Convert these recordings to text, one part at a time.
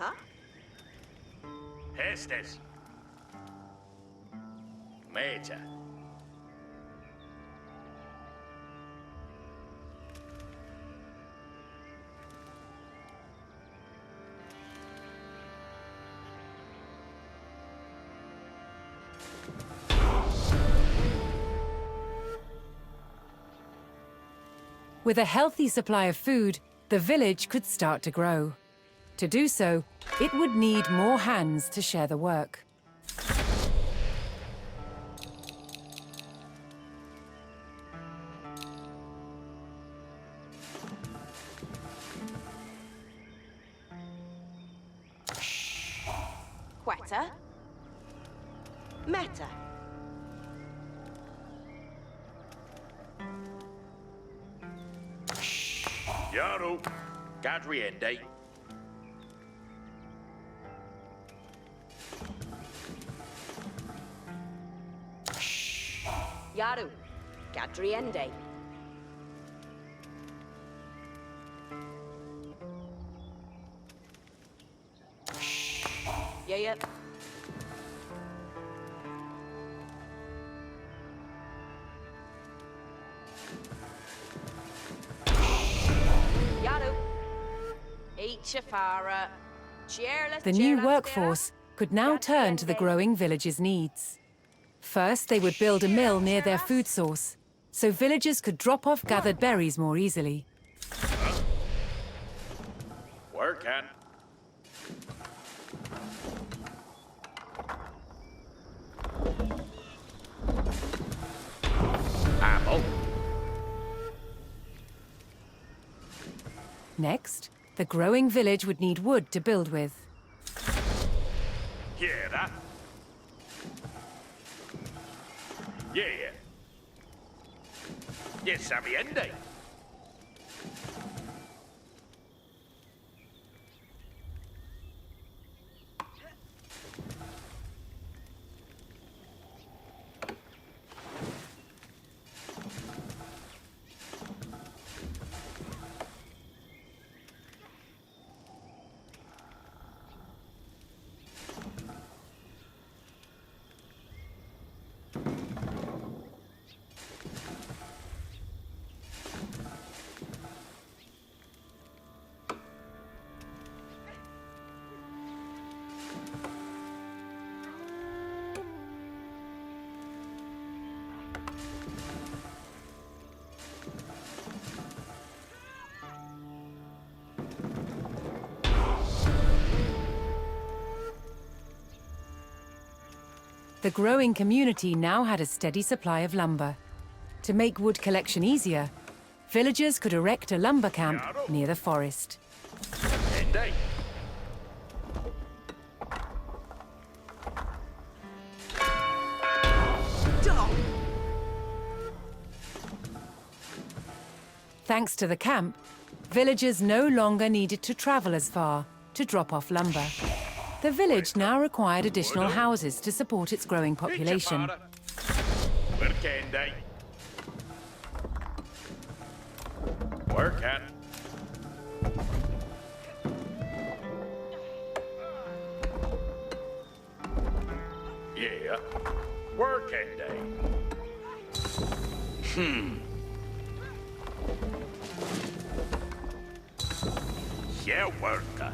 Huh? Hestes. Meta. With a healthy supply of food, the village could start to grow. To do so, it would need more hands to share the work. Quetta. Meta. Yaru. Gadriende. Yaru. Gadriende. Yeah. Yaru. Ichafara. The new workforce could now turn to the growing village's needs. First, they would build a mill near their food source, so villagers could drop off gathered berries more easily. Working. Apple. Next, the growing village would need wood to build with. Hear that? Yeah. Yes, sabiende. The growing community now had a steady supply of lumber. To make wood collection easier, villagers could erect a lumber camp near the forest. Ende. Thanks to the camp, villagers no longer needed to travel as far to drop off lumber. The village now required additional houses to support its growing population. Workende. Working. Yeah. Workende. Yeah, worker.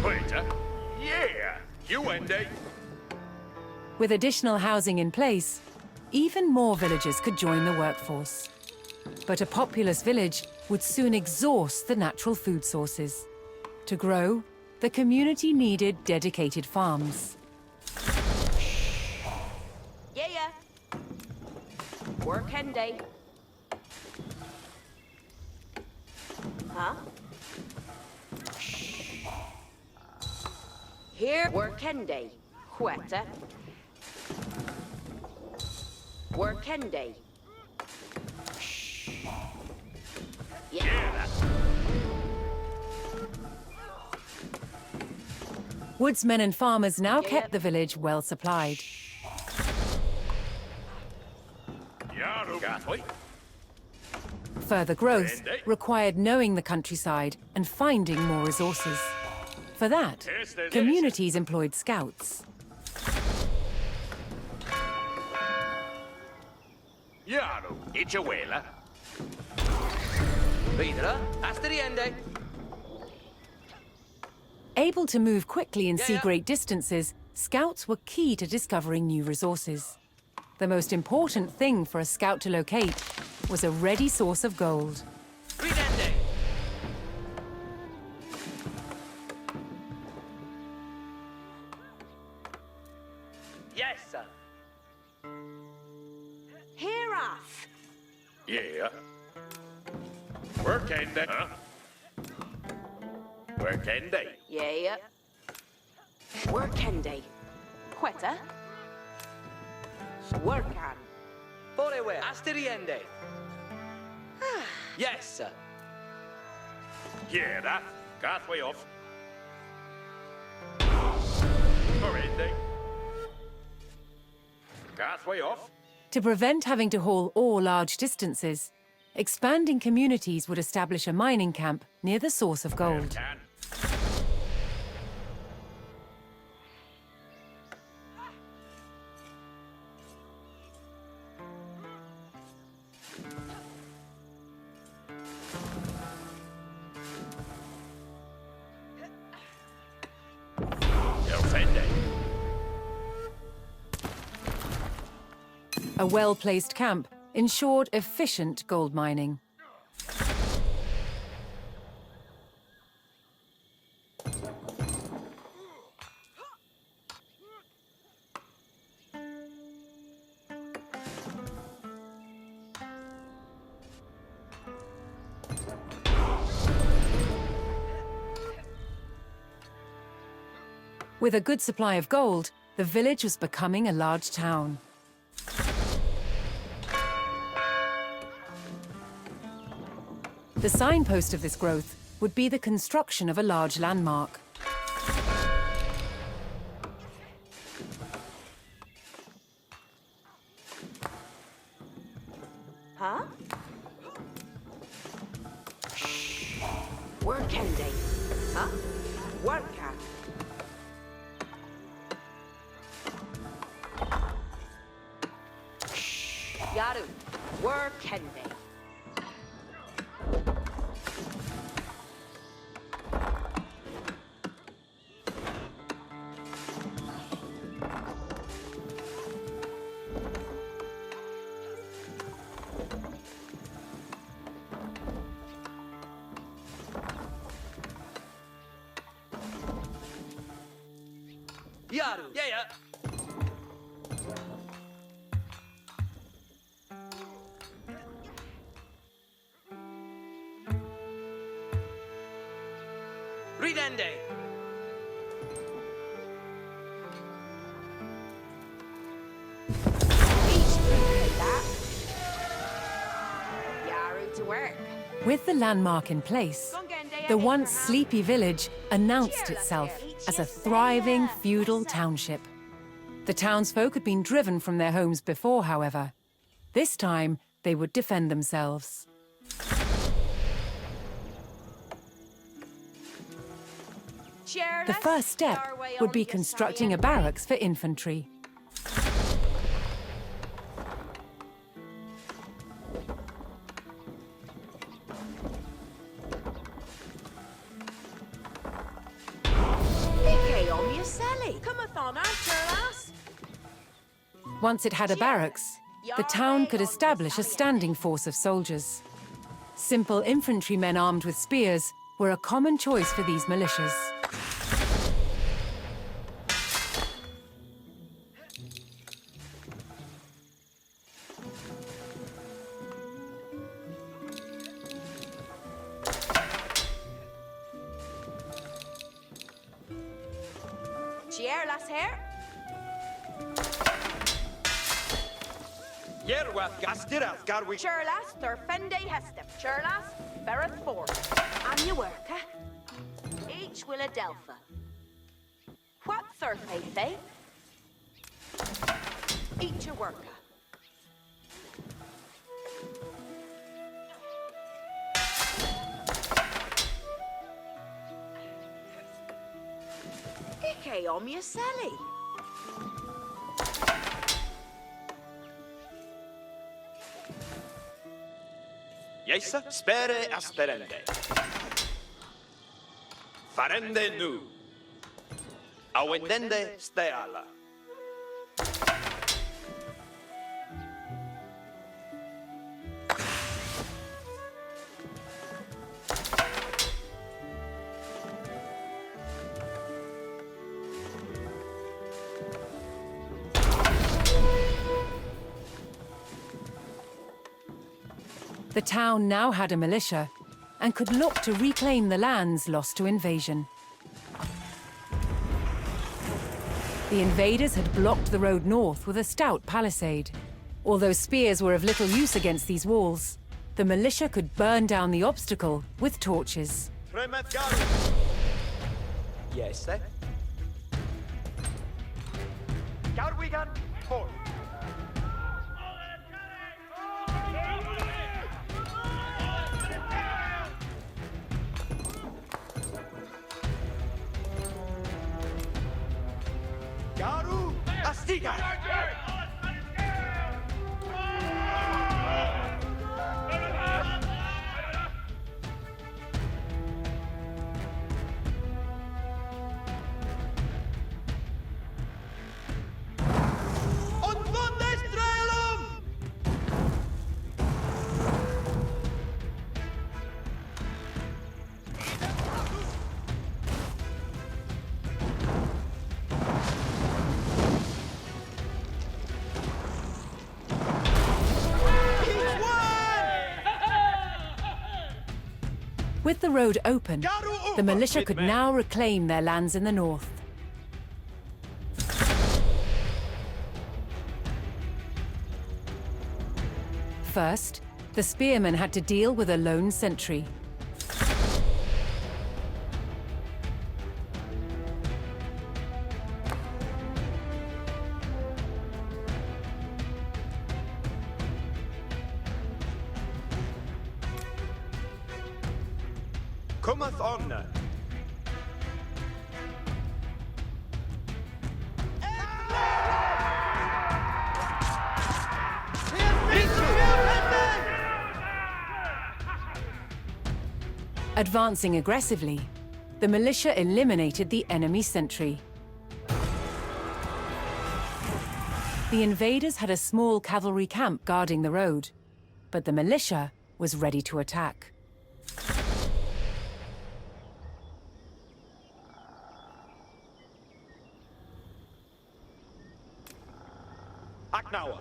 Waiter. Yeah. You Andy. With additional housing in place, even more villagers could join the workforce. But a populous village would soon exhaust the natural food sources. To grow, the community needed dedicated farms. Yeah. Workende. Huh? Here, Workende. Quetta. Workende. Yeah. Woodsmen and farmers now kept the village well supplied. Yaru. Gatway. Further growth Indeed. required knowing the countryside and finding more resources. For that, Yes, there's- communities employed scouts. Yaru, Ichawela. Videre. Hasta the end. Able to move quickly and see Yeah. great distances, scouts were key to discovering new resources. The most important thing for a scout to locate was a ready source of gold. Ridende. Yes, sir. Hear us. Yeah. Workende. Huh? Workende. Yeah. Workende. Quetta. Workan. Forewe. Hasta the end. Yes, sir. Yeah, that. Pathway off. Corrende. Pathway off. To prevent having to haul ore large distances, expanding communities would establish a mining camp near the source of gold. Can. Defende. A well-placed camp ensured efficient gold mining. With a good supply of gold, the village was becoming a large town. The signpost of this growth would be the construction of a large landmark. Huh? Workende. Huh? Workan. Yaru. Workende. Yaru. Yeah. Ridende. Yaru to work. With the landmark in place, the once sleepy village announced itself as a thriving feudal township. The townsfolk had been driven from their homes before, however. This time, they would defend themselves. The first step would be constructing a barracks for infantry. Once it had a barracks, the town could establish a standing force of soldiers. Simple infantrymen armed with spears were a common choice for these militias. Las hair? Yerwath Gastiras Garwi. Churlas, Thurfende Hestem. Churlas, Bereth Ford. Anuerka. H. Willadelpha. What Thurfe they? Each a worker. on your celly. Jessa, spere asperende. Farende nu. Awendende steala. The town now had a militia and could look to reclaim the lands lost to invasion. The invaders had blocked the road north with a stout palisade. Although spears were of little use against these walls, the militia could burn down the obstacle with torches. Tremet garu. Jesse. Garwigan, forth. Garu, Astiga. Und Bundestrelum! With the road open, the militia could now reclaim their lands in the north. First, the spearmen had to deal with a lone sentry. Cometh on. Advancing aggressively, the militia eliminated the enemy sentry. The invaders had a small cavalry camp guarding the road, but the militia was ready to attack. Aknauer.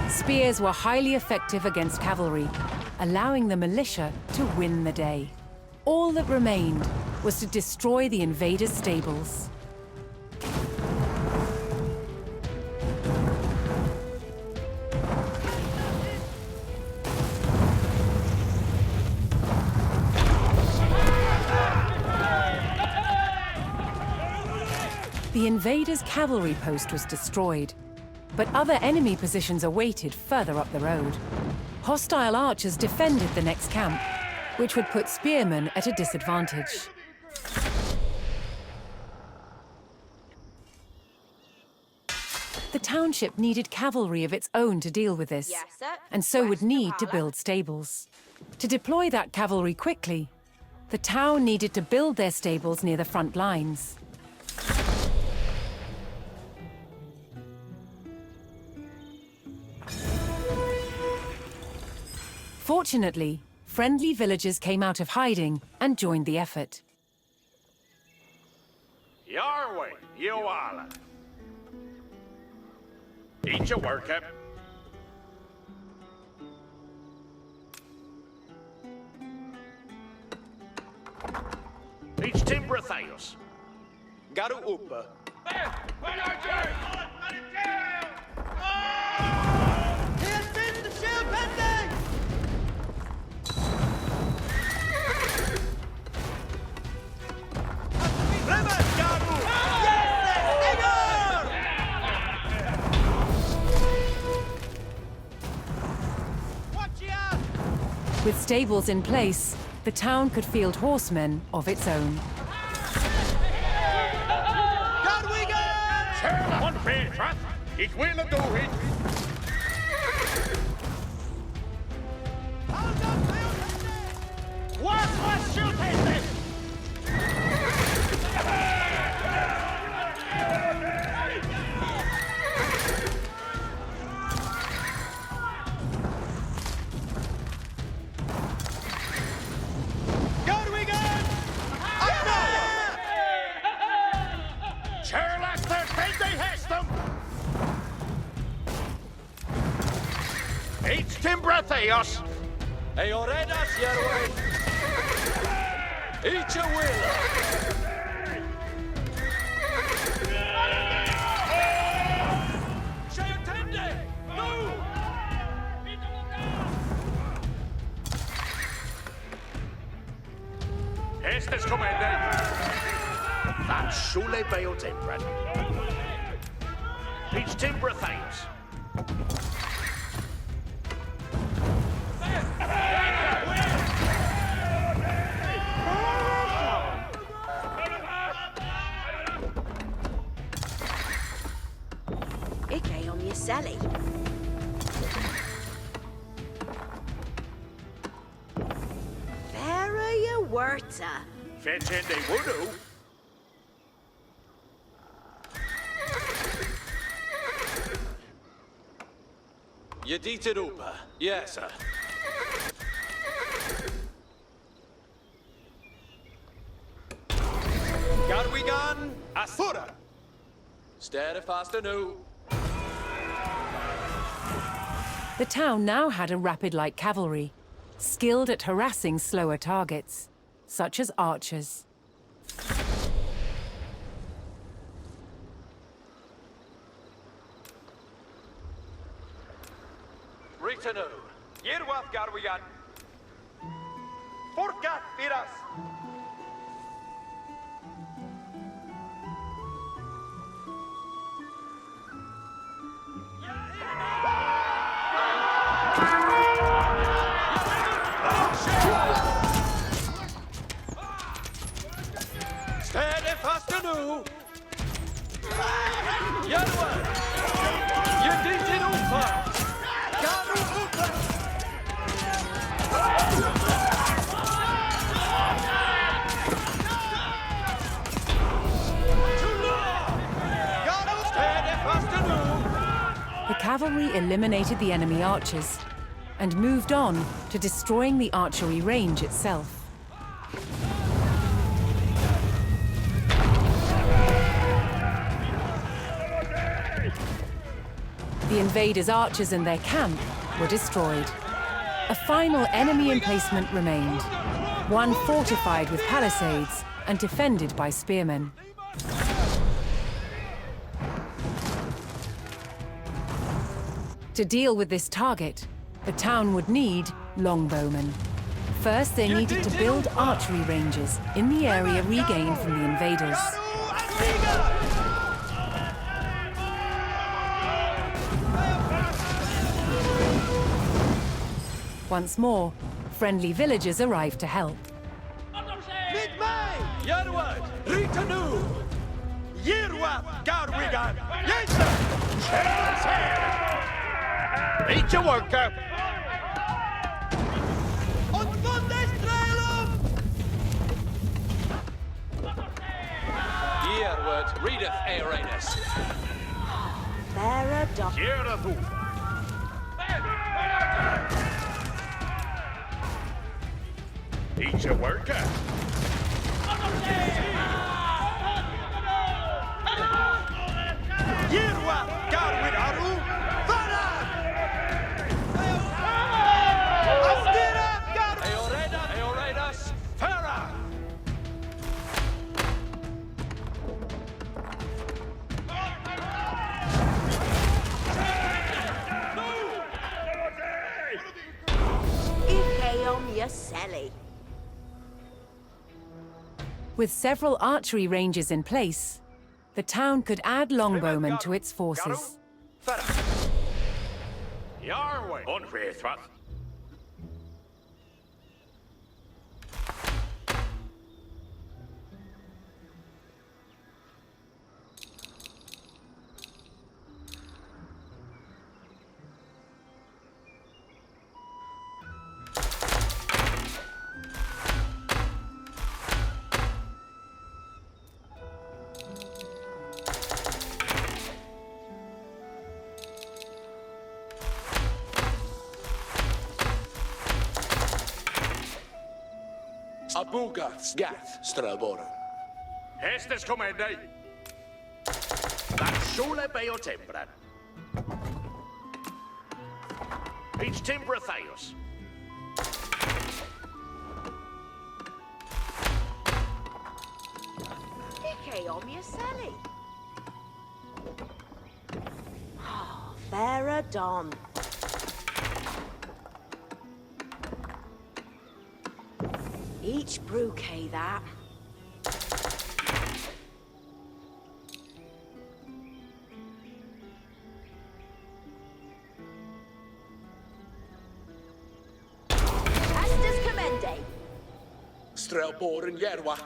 Spears were highly effective against cavalry, allowing the militia to win the day. All that remained was to destroy the invaders' stables. The invaders' cavalry post was destroyed, but other enemy positions awaited further up the road. Hostile archers defended the next camp, which would put spearmen at a disadvantage. The township needed cavalry of its own to deal with this, Yes, sir. and so would West of need to Hala. build stables. To deploy that cavalry quickly, the town needed to build their stables near the front lines. Fortunately, friendly villagers came out of hiding and joined the effort. Your way, you all. Eat your work up. Each timber Theos. Garu upa. He has been the shield pending! River, Garu! With stables in place, the town could field horsemen of its own. One Petra. Ich will do it. What was shooting this? Each timber Theos. Eoredas Yerway. Each a will. Estes comende. That Shule Bail Timber. Each timber Theos. Ike on your Sally. Vera your Werta. Fetch in the voodoo. Yedita upa. Yes, sir. Garwigan Asura. Steadfast anew. The town now had a rapid light cavalry, skilled at harassing slower targets, such as archers. Ritanu. Yerwath Garwigan. Forkat Viras. Steadfast anew. Yerwa. Yedita upa. Garu upa. The cavalry eliminated the enemy archers and moved on to destroying the archery range itself. The invaders' archers and their camp were destroyed. A final enemy emplacement remained, one fortified with palisades and defended by spearmen. To deal with this target, the town would need longbowmen. First, they needed to build archery ranges in the area regained from the invaders. Once more, friendly villagers arrived to help. Yerwat, Ritanu, Yerwat, Garwigan, Yensa! Each a worker. On Vondestrelum! Yerwat, readeth Aeranus. Vera Doc. Yeratu. Each a worker. Yerwat, Garwin Aru, Vana! Astira, Gar... Eorenas, Fera! With several archery ranges in place, the town could add longbowmen to its forces. Farad. Yarway. Unfaithful. Abugath, Gath, Strelboran. Estes comende. That sole beo tembran. Each timbra Thaios. Ike on your celly. Oh, Farah Don. Each brewkay that. Estes commende. Strelboran, Yerwa.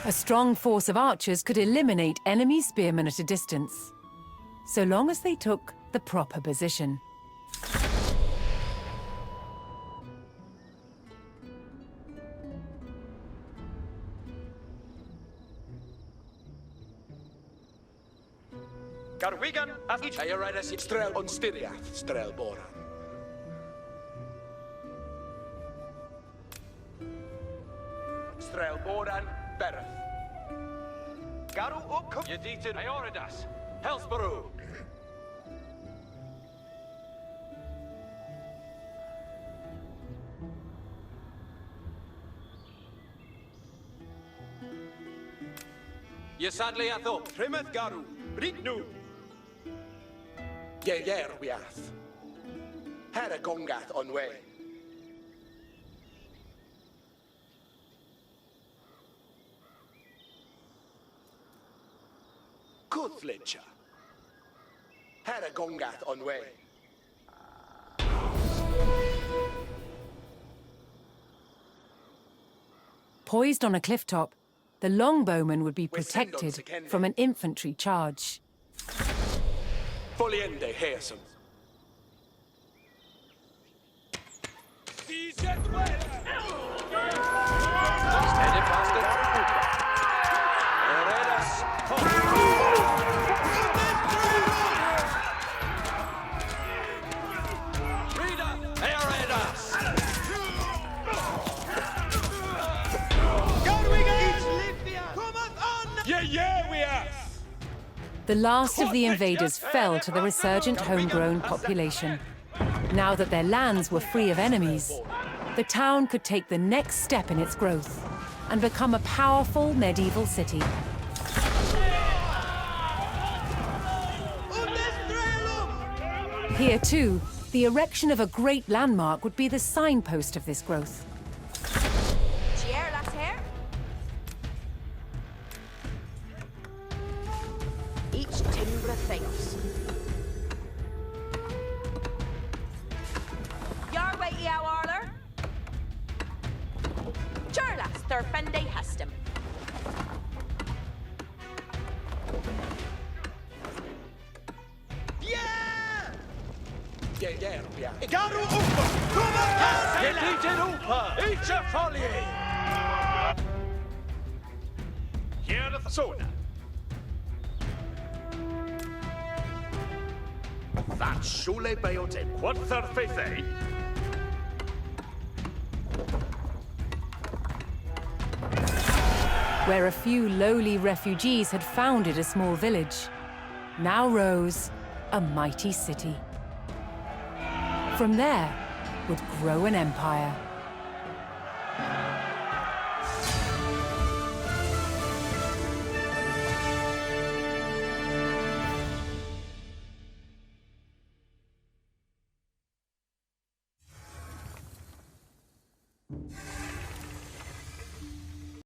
A strong force of archers could eliminate enemy spearmen at a distance, so long as they took the proper position. Garwigan, Afich. Ayoridas, Strel on Styriath, Strelboran. Strelboran, Bereth. Garu Ukum. Yeditin, Ayoridas, Helsborough. Yesadli Atho. Trimeth Garu, Rignu. Yer Wiath. Heragongath on way. Kuthlicha. Heragongath on way. Poised on a cliff top, the longbowmen would be protected from an infantry charge. Foliende Hersum. Steady faster. Heredas. Rida. Heredas. Yeah, we are. The last of the invaders fell to the resurgent homegrown population. Now that their lands were free of enemies, the town could take the next step in its growth and become a powerful medieval city. Here too, the erection of a great landmark would be the signpost of this growth. Chier las hair. Each timbra Theos. Yarway Eow Arler. Charlas Thurfende Hestum. Yeah, we are. Garu Upa. Yeditin Upa. Icha Folie. Here the Sona. That sole beo tem. What thirfethe? Where a few lowly refugees had founded a small village, now rose a mighty city. From there would grow an empire.